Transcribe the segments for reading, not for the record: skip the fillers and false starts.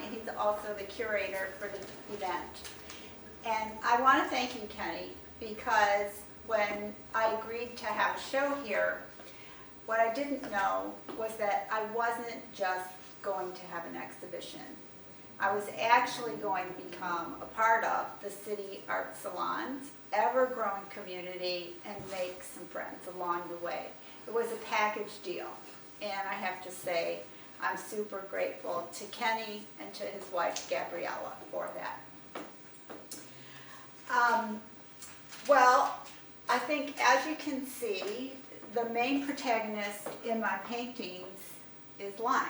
and he's also the curator for the event. And I want to thank you, Kenny, because when I agreed to have a show here, what I didn't know was that I wasn't just going to have an exhibition. I was actually going to become a part of the City Arts Salon's ever-growing community and make some friends along the way. It was a package deal, and I have to say, I'm super grateful to Kenny and to his wife, Gabriella, for that. Well, I think as you can see, the main protagonist in my paintings is line.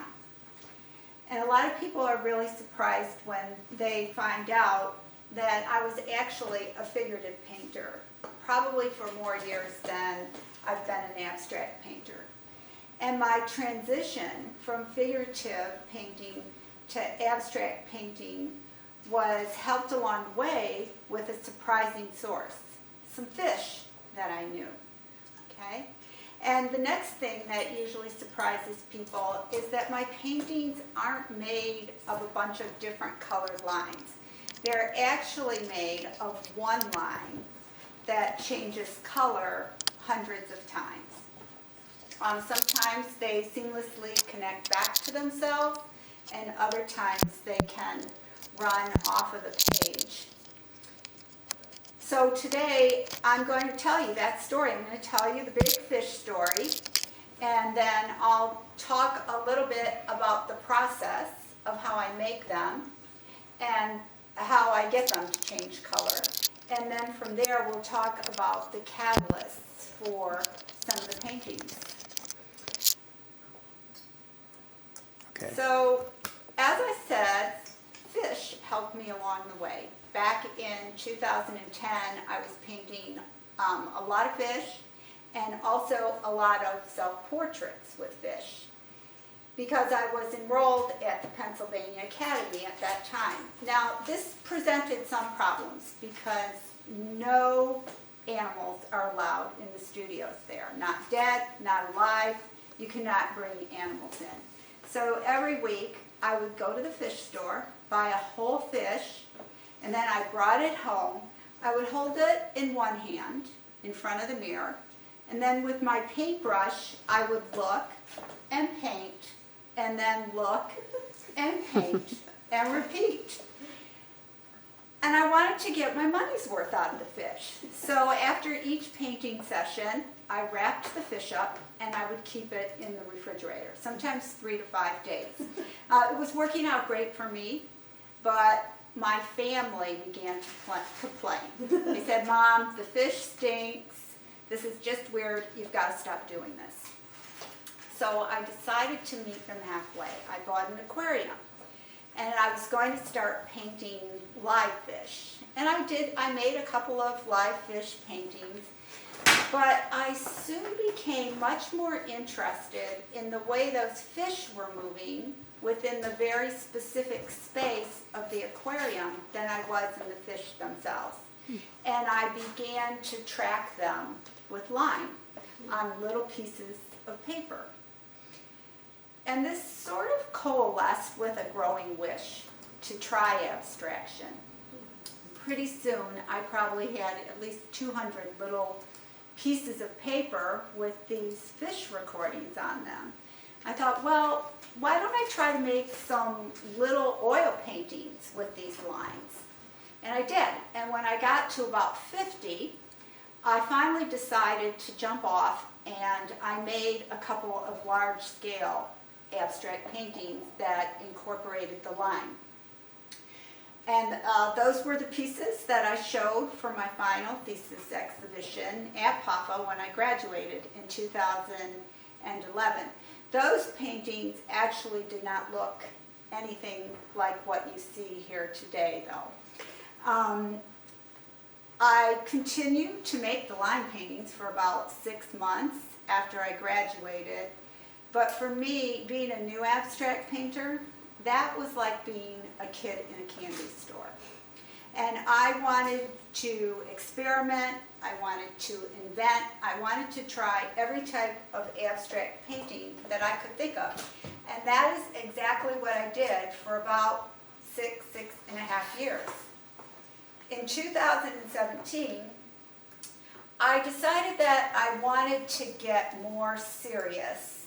And a lot of people are really surprised when they find out that I was actually a figurative painter, probably for more years than I've been an abstract painter. And my transition from figurative painting to abstract painting was helped along the way with a surprising source, some fish that I knew, okay? And the next thing that usually surprises people is that my paintings aren't made of a bunch of different colored lines. They're actually made of one line that changes color hundreds of times. Sometimes they seamlessly connect back to themselves, and other times they can run off of the page. So today I'm going to tell you that story. I'm going to tell you the big fish story, and then I'll talk a little bit about the process of how I make them and how I get them to change color. And then from there we'll talk about the catalysts for some of the paintings. Okay. So, as I said, fish helped me along the way. Back in 2010, I was painting a lot of fish and also a lot of self-portraits with fish because I was enrolled at the Pennsylvania Academy at that time. Now, this presented some problems because no animals are allowed in the studios there. Not dead, not alive. You cannot bring animals in. So every week, I would go to the fish store, buy a whole fish, and then I brought it home. I would hold it in one hand in front of the mirror, and then with my paintbrush, I would look and paint, and then look and paint and repeat. And I wanted to get my money's worth out of the fish. So after each painting session, I wrapped the fish up and I would keep it in the refrigerator, sometimes 3 to 5 days. It was working out great for me, but my family began to complain. They said, "Mom, the fish stinks. This is just weird. You've got to stop doing this." So I decided to meet them halfway. I bought an aquarium. And I was going to start painting live fish. And I made a couple of live fish paintings, but I soon became much more interested in the way those fish were moving within the very specific space of the aquarium than I was in the fish themselves. And I began to track them with line on little pieces of paper. And this sort of coalesced with a growing wish to try abstraction. Pretty soon, I probably had at least 200 little pieces of paper with these fish recordings on them. I thought, well, why don't I try to make some little oil paintings with these lines? And I did. And when I got to about 50, I finally decided to jump off, and I made a couple of large-scale abstract paintings that incorporated the line. And those were the pieces that I showed for my final thesis exhibition at PAFA when I graduated in 2011. Those paintings actually did not look anything like what you see here today, though. I continued to make the line paintings for about 6 months after I graduated. But for me, being a new abstract painter, that was like being a kid in a candy store. And I wanted to experiment, I wanted to invent, I wanted to try every type of abstract painting that I could think of. And that is exactly what I did for about 6.5 years. In 2017, I decided that I wanted to get more serious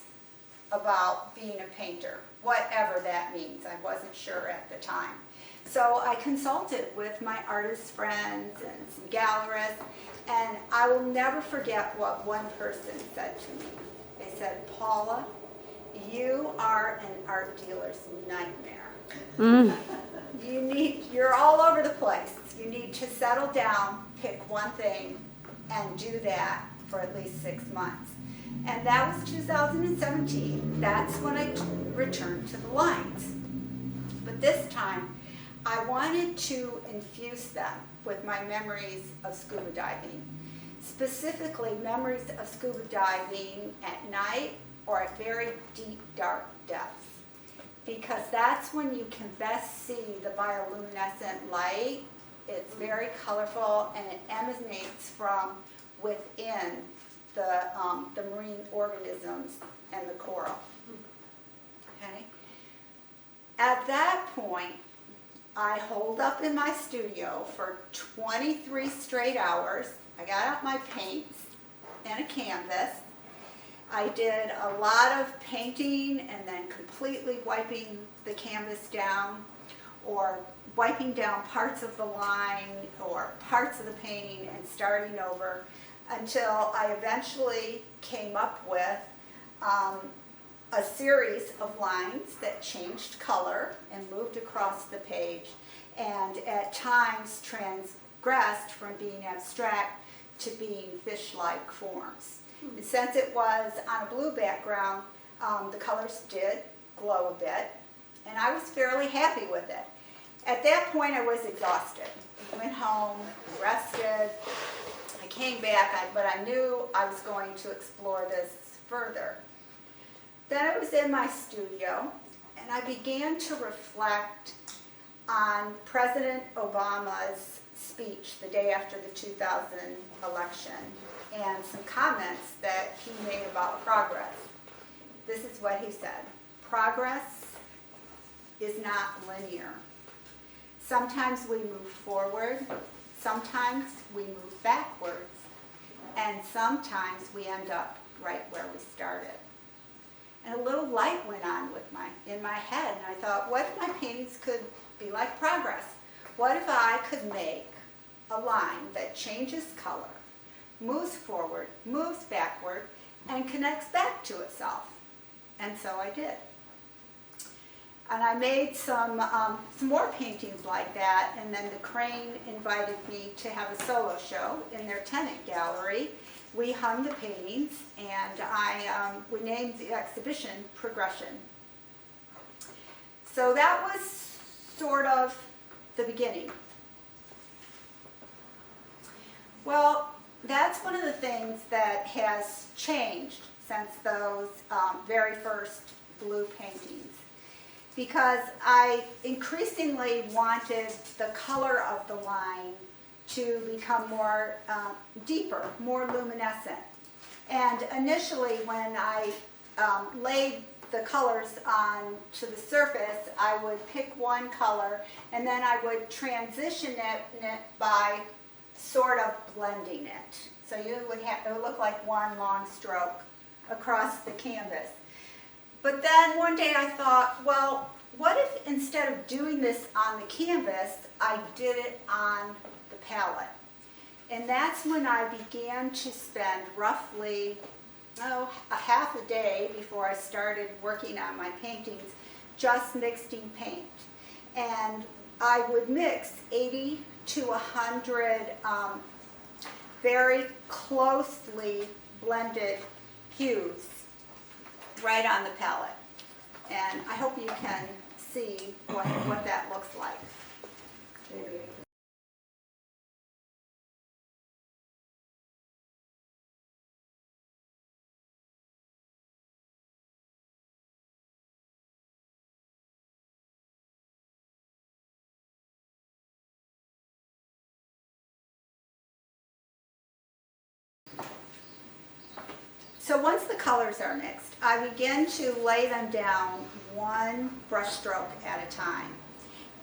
about being a painter, whatever that means. I wasn't sure at the time. So I consulted with my artist friends and some gallerists, and I will never forget what one person said to me. They said, "Paula, you are an art dealer's nightmare. You're all over the place. You need to settle down, pick one thing, and do that for at least 6 months." And that was 2017. That's when I returned to the lines. But this time, I wanted to infuse them with my memories of scuba diving. Specifically, memories of scuba diving at night or at very deep, dark depths. Because that's when you can best see the bioluminescent light. It's very colorful and it emanates from within the marine organisms and the coral. Okay? At that point, I holed up in my studio for 23 straight hours. I got out my paints and a canvas. I did a lot of painting and then completely wiping the canvas down, or wiping down parts of the line or parts of the painting and starting over, until I eventually came up with a series of lines that changed color and moved across the page, and at times transgressed from being abstract to being fish-like forms. And since it was on a blue background, the colors did glow a bit, and I was fairly happy with it. At that point, I was exhausted. I went home, rested. I came back, but I knew I was going to explore this further. Then I was in my studio, and I began to reflect on President Obama's speech the day after the 2000 election, and some comments that he made about progress. This is what he said: "Progress is not linear. Sometimes we move forward, sometimes we move backwards, and sometimes we end up right where we started." And a little light went on in my head, and I thought, what if my paintings could be like progress? What if I could make a line that changes color, moves forward, moves backward, and connects back to itself? And so I did. And I made some more paintings like that, and then the Crane invited me to have a solo show in their tenant gallery. We hung the paintings, and we named the exhibition Progression. So that was sort of the beginning. Well, that's one of the things that has changed since those very first blue paintings, because I increasingly wanted the color of the line to become more deeper, more luminescent. And initially, when I laid the colors on to the surface, I would pick one color and then I would transition it by sort of blending it. So it would look like one long stroke across the canvas. But then one day I thought, well, what if instead of doing this on the canvas, I did it on the palette? And that's when I began to spend roughly a half a day before I started working on my paintings, just mixing paint. And I would mix 80 to 100 very closely blended hues right on the palette. And I hope you can see what that looks like. So once the colors are mixed, I begin to lay them down one brush stroke at a time.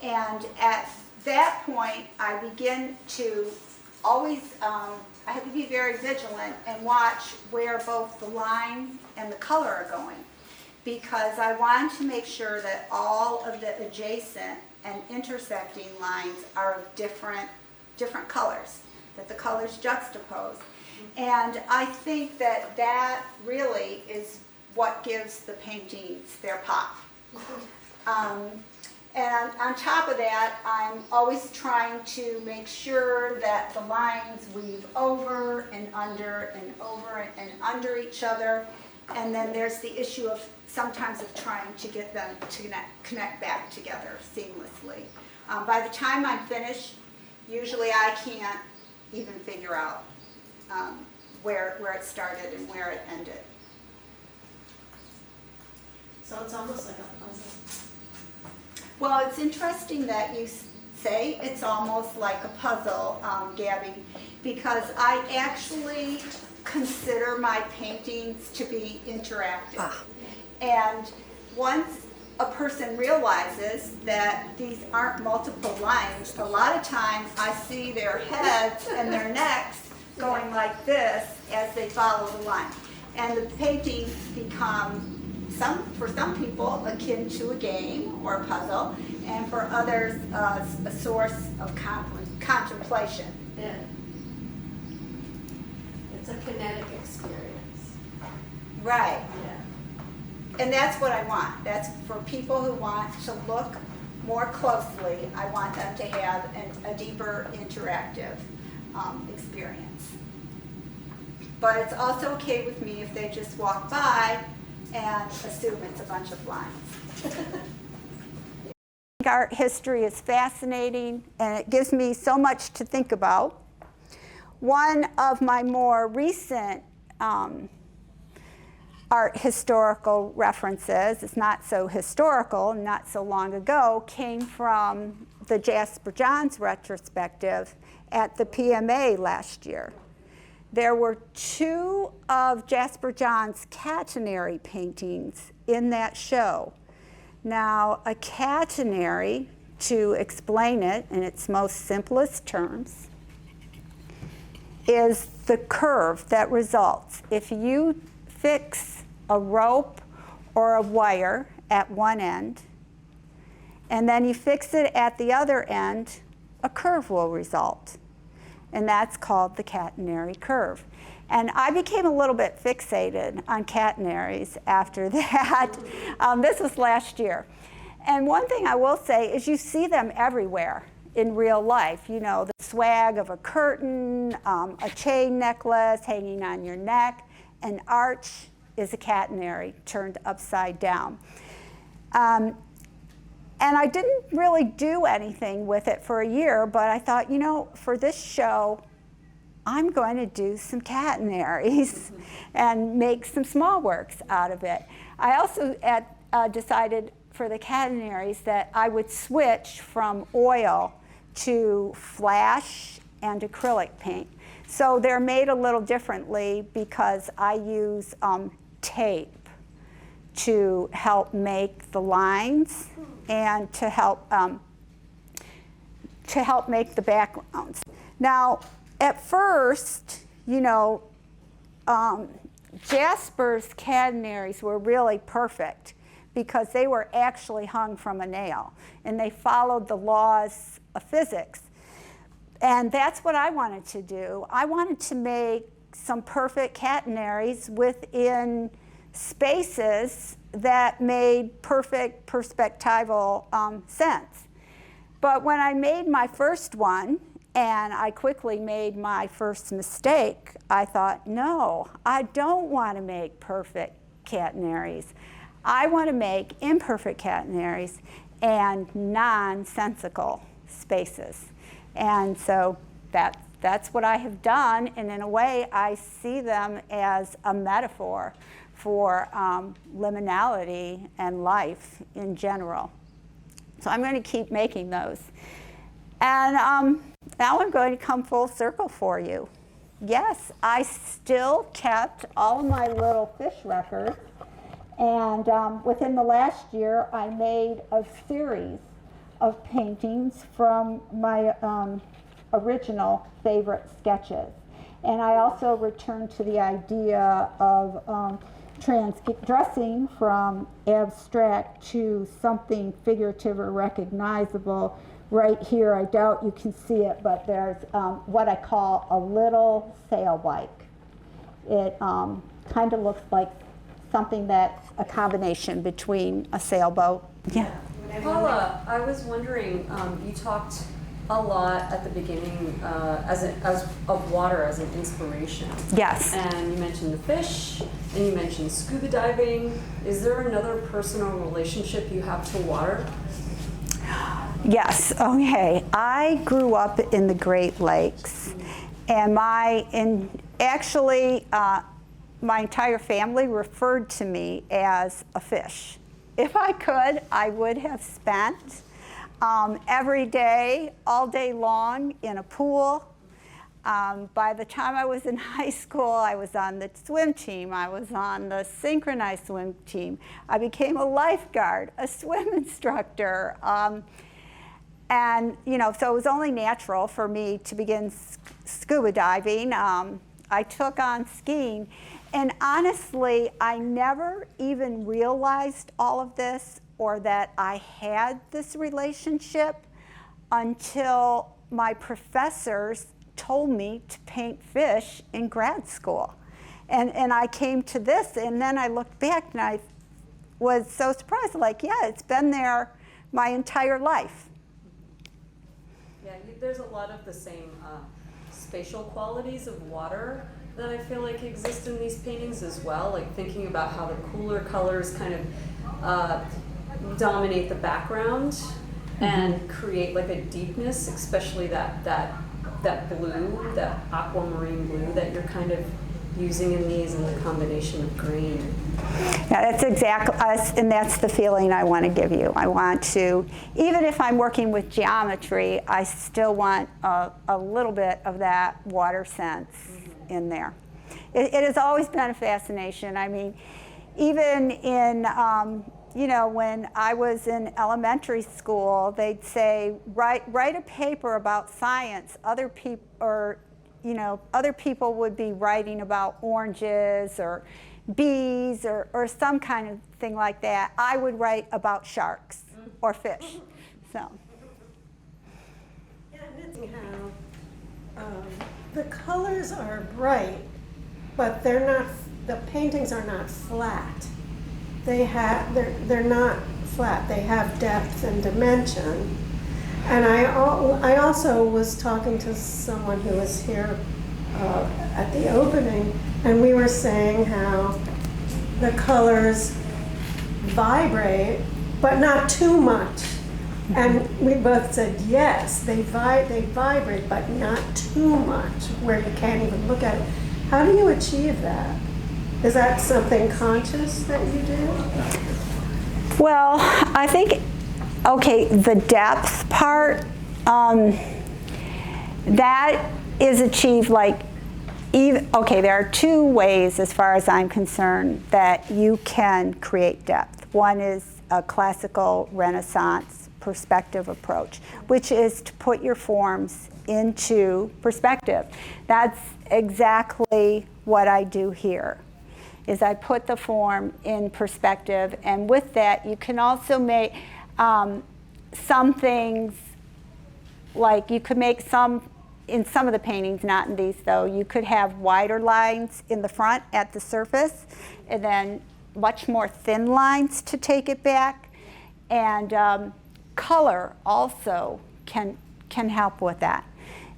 And at that point, I begin to always, I had to be very vigilant and watch where both the line and the color are going, because I wanted to make sure that all of the adjacent and intersecting lines are of different colors, that the colors juxtapose. And I think that that really is what gives the paintings their pop. And on top of that, I'm always trying to make sure that the lines weave over and under and over and under each other. And then there's the issue of sometimes of trying to get them to connect back together seamlessly. By the time I'm finished, usually I can't even figure out where it started and where it ended. So it's almost like a puzzle. Well, it's interesting that you say it's almost like a puzzle, Gabby, because I actually consider my paintings to be interactive. And once a person realizes that these aren't multiple lines, a lot of times I see their heads and their necks going like this as they follow the line. And the paintings become, for some people, akin to a game or a puzzle, and for others, a source of contemplation. Yeah. It's a kinetic experience. Right. Yeah. And that's what I want. That's for people who want to look more closely. I want them to have a deeper interactive experience. But it's also okay with me if they just walk by and assume it's a bunch of lines. Art history is fascinating, and it gives me so much to think about. One of my more recent art historical references, it's not so historical, not so long ago, came from the Jasper Johns retrospective at the PMA last year. There were 2 of Jasper Johns' catenary paintings in that show. Now, a catenary, to explain it in its most simplest terms, is the curve that results. If you fix a rope or a wire at one end, and then you fix it at the other end, a curve will result. And that's called the catenary curve. And I became a little bit fixated on catenaries after that. This was last year. And one thing I will say is you see them everywhere in real life. You know, the swag of a curtain, a chain necklace hanging on your neck. An arch is a catenary turned upside down. And I didn't really do anything with it for a year, but I thought, you know, for this show, I'm going to do some catenaries and make some small works out of it. I also decided for the catenaries that I would switch from oil to flash and acrylic paint. So they're made a little differently because I use tape to help make the lines and to help make the backgrounds. Now, at first, you know, Jasper's catenaries were really perfect because they were actually hung from a nail, and they followed the laws of physics. And that's what I wanted to do. I wanted to make some perfect catenaries within spaces that made perfect perspectival sense. But when I made my first one, and I quickly made my first mistake, I thought, no, I don't want to make perfect catenaries. I want to make imperfect catenaries and nonsensical spaces. And so that's what I have done, and in a way I see them as a metaphor for liminality and life in general. So I'm going to keep making those. And now I'm going to come full circle for you. Yes, I still kept all of my little fish records, and within the last year I made a series of paintings from my original favorite sketches. And I also returned to the idea of dressing from abstract to something figurative or recognizable. Right here, I doubt you can see it, but there's what I call a little sail bike. It kind of looks like something that's a combination between a sailboat. Yeah. Paula, I was wondering, you talked a lot at the beginning as of water as an inspiration. Yes. And you mentioned the fish, and you mentioned scuba diving. Is there another personal relationship you have to water? Yes. Okay. I grew up in the Great Lakes, and my entire family referred to me as a fish. If I could, I would have spent every day, all day long, in a pool. By the time I was in high school, I was on the swim team. I was on the synchronized swim team. I became a lifeguard, a swim instructor. And, so it was only natural for me to begin scuba diving. I took on skiing. And honestly, I never even realized all of this or that I had this relationship until my professors told me to paint fish in grad school. And I came to this, and then I looked back and I was so surprised, like, yeah, it's been there my entire life. Yeah, there's a lot of the same spatial qualities of water that I feel like exist in these paintings as well, like thinking about how the cooler colors kind of dominate the background and create like a deepness, especially that blue, that aquamarine blue that you're kind of using in these, and the combination of green. Yeah, that's exactly us, and that's the feeling I want to give you. I want to, even if I'm working with geometry, I still want a little bit of that water sense in there. It has always been a fascination. I mean, even in, when I was in elementary school, they'd say, write a paper about science. Other people would be writing about oranges or bees or some kind of thing like that. I would write about sharks or fish. So. Yeah, and how the colors are bright, but they're not. The paintings are not flat. They're not flat. They have depth and dimension. And I also was talking to someone who was here at the opening, and we were saying how the colors vibrate, but not too much. And we both said yes, they vibrate, but not too much, where you can't even look at it. How do you achieve that? Is that something conscious that you do? Well, I think, the depth part, that is achieved there are two ways, as far as I'm concerned, that you can create depth. One is a classical Renaissance perspective approach, which is to put your forms into perspective. That's exactly what I do here, is I put the form in perspective, and with that you can also make some things, like you could make some, in some of the paintings, not in these though, you could have wider lines in the front at the surface, and then much more thin lines to take it back. And color also can help with that.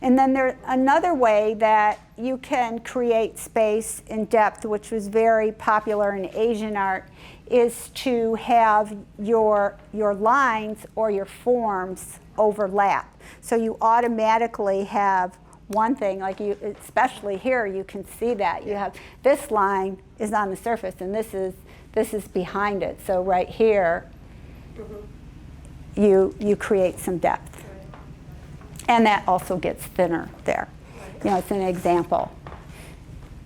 And then there's another way that you can create space and depth, which was very popular in Asian art, is to have your lines or your forms overlap. So you automatically have one thing, like you, especially here, you can see that. You have this line is on the surface and this is behind it. So right here, you create some depth. And that also gets thinner there. It's an example.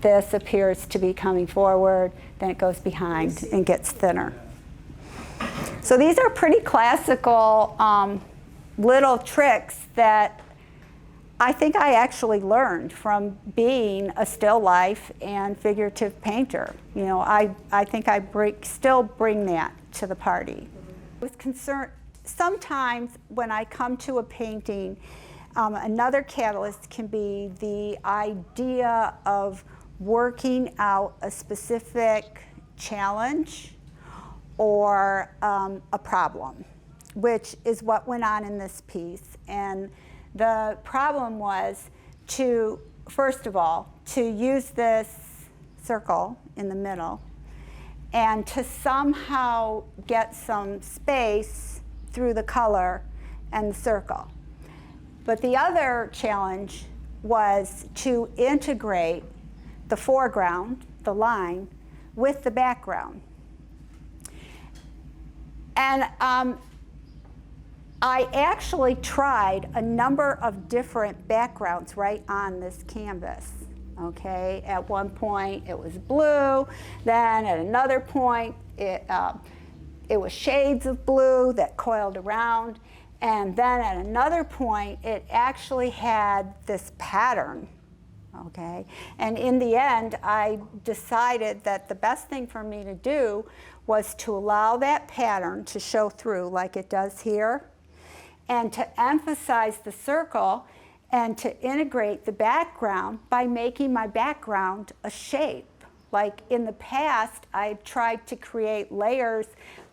This appears to be coming forward, then it goes behind and gets thinner. So these are pretty classical little tricks that I think I actually learned from being a still life and figurative painter. You know, I think I still bring that to the party. I was concerned, sometimes when I come to a painting, another catalyst can be the idea of working out a specific challenge or a problem, which is what went on in this piece. And the problem was to, first of all, to use this circle in the middle and to somehow get some space through the color and the circle. But the other challenge was to integrate the foreground, the line, with the background. And I actually tried a number of different backgrounds right on this canvas. Okay, at one point it was blue, then at another point it was shades of blue that coiled around, and then at another point it actually had this pattern. Okay, and in the end I decided that the best thing for me to do was to allow that pattern to show through like it does here, and to emphasize the circle and to integrate the background by making my background a shape. Like in the past, I tried to create layers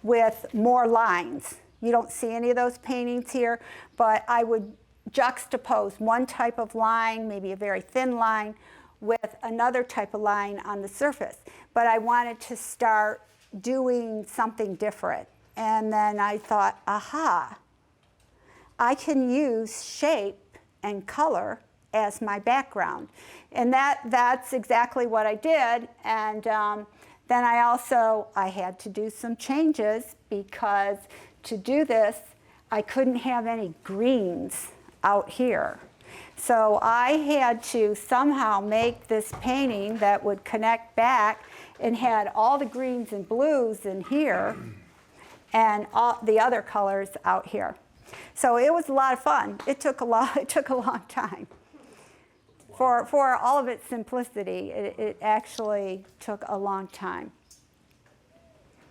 with more lines. You don't see any of those paintings here, but I would juxtapose one type of line, maybe a very thin line, with another type of line on the surface. But I wanted to start doing something different. And then I thought, aha, I can use shape and color as my background. And that's exactly what I did. And then I had to do some changes, because to do this, I couldn't have any greens out here. So I had to somehow make this painting that would connect back and had all the greens and blues in here and all the other colors out here. So it was a lot of fun. It took a long time. For all of its simplicity, it actually took a long time.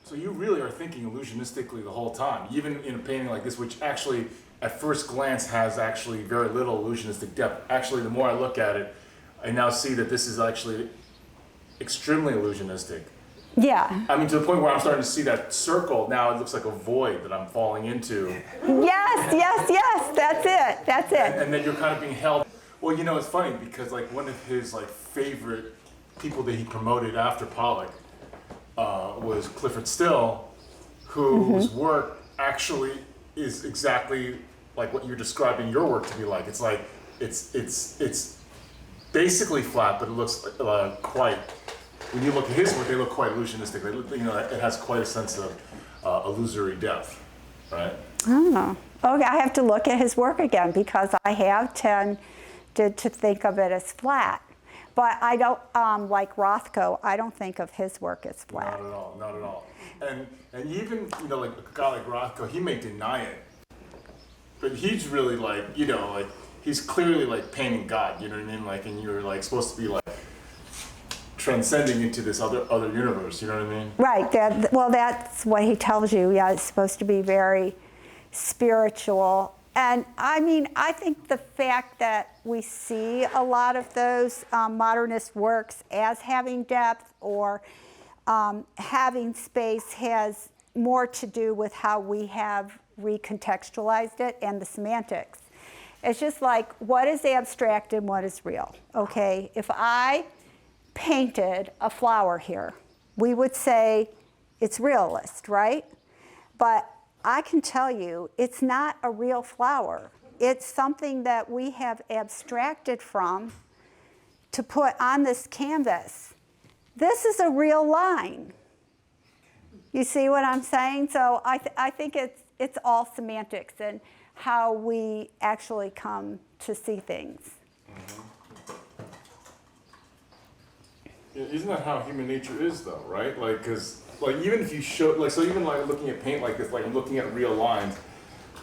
So you really are thinking illusionistically the whole time, even in a painting like this, which actually at first glance has actually very little illusionistic depth. Actually, the more I look at it, I now see that this is actually extremely illusionistic. Yeah. I mean, to the point where I'm starting to see that circle, now it looks like a void that I'm falling into. Yes, that's it. And then you're kind of being held. Well, you know, it's funny because like one of his like favorite people that he promoted after Pollock was Clifford Still, whose work actually is exactly like what you're describing your work to be like. It's like, it's basically flat, but it looks quite, when you look at his work, they look quite illusionistic. They look, you know, it has quite a sense of illusory depth, right? Oh, okay. I have to look at his work again, because I have tended to think of it as flat. But I don't, like Rothko, I don't think of his work as flat. Not at all. And even, you know, like a guy like Rothko, he may deny it, but he's really like, you know, like he's clearly like painting God, you know what I mean? Like, and you're like supposed to be like transcending into this other universe, you know what I mean? Right. That's what he tells you. Yeah, it's supposed to be very spiritual. And I mean, I think the fact that we see a lot of those modernist works as having depth or having space has more to do with how we have recontextualized it and the semantics. It's just like, what is abstract and what is real? Okay, if I painted a flower here, we would say it's realist, right? But I can tell you, it's not a real flower. It's something that we have abstracted from to put on this canvas. This is a real line. You see what I'm saying? So I think it's all semantics and how we actually come to see things. Yeah, isn't that how human nature is, though, right? Like, because like even if you show, like, so even like looking at paint like this, like I'm looking at real lines,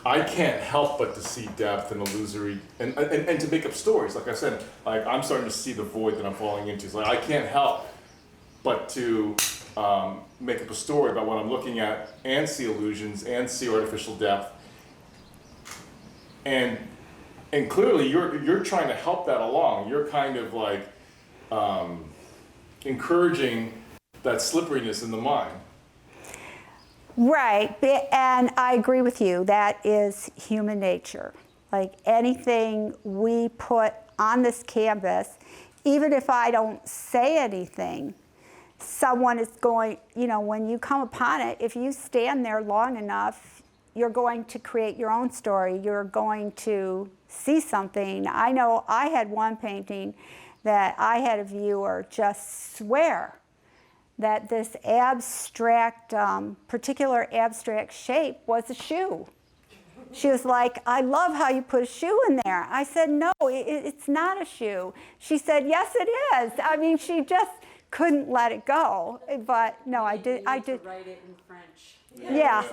I can't help but to see depth and illusory and to make up stories. Like I said, like I'm starting to see the void that I'm falling into. It's like I can't help but to make up a story about what I'm looking at and see illusions and see artificial depth. And clearly you're trying to help that along. You're kind of like encouraging that slipperiness in the mind. Right, and I agree with you. That is human nature. Like anything we put on this canvas, even if I don't say anything, someone is going, you know, when you come upon it, if you stand there long enough, you're going to create your own story. You're going to see something. I know I had one painting that I had a viewer just swear that this abstract, particular abstract shape was a shoe. She was like, I love how you put a shoe in there. I said, no, it's not a shoe. She said, yes, it is. I mean, she just couldn't let it go. But no, I did. To write it in French. Yeah.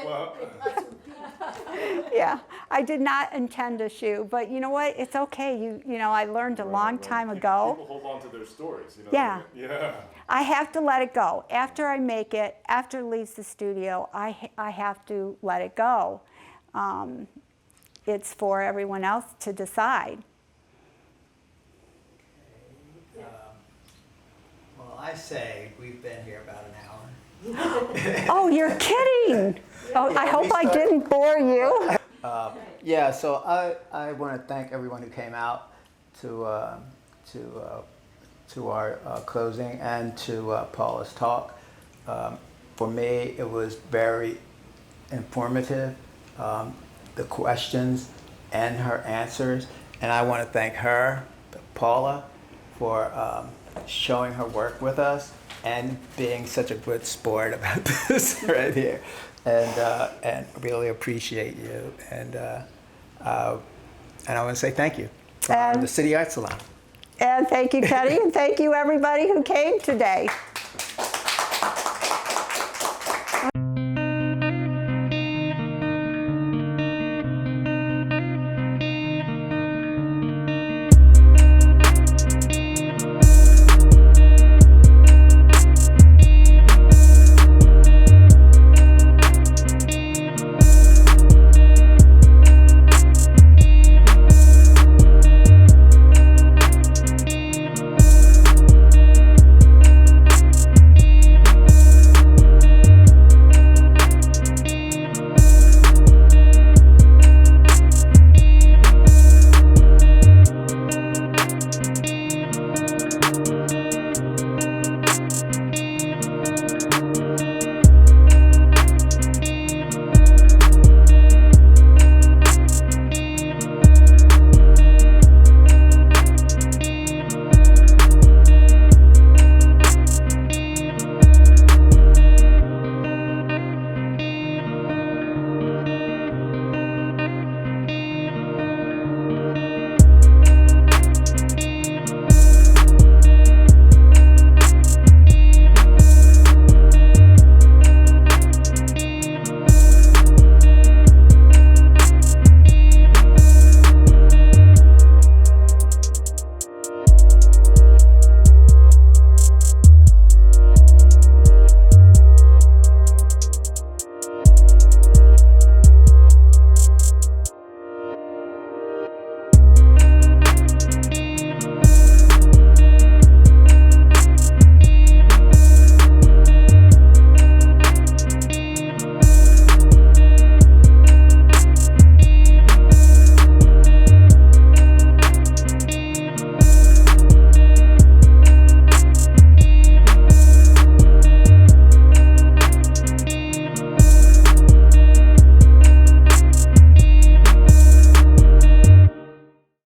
Well, Yeah, I did not intend a shoe, but you know what? It's okay. You know, I learned a long time ago. People hold on to their stories. You know, Yeah. Yeah. I have to let it go. After I make it, after it leaves the studio, I have to let it go. It's for everyone else to decide. Well, I say we've been here about an hour. Oh, you're kidding. Oh, I hope I didn't bore you. Yeah, so I want to thank everyone who came out to our closing and to Paula's talk. For me, it was very informative, the questions and her answers. And I want to thank her, Paula, for showing her work with us and being such a good sport about this right here. And really appreciate you. And I want to say thank you from the City Arts Salon. And thank you, Teddy, and thank you, everybody who came today.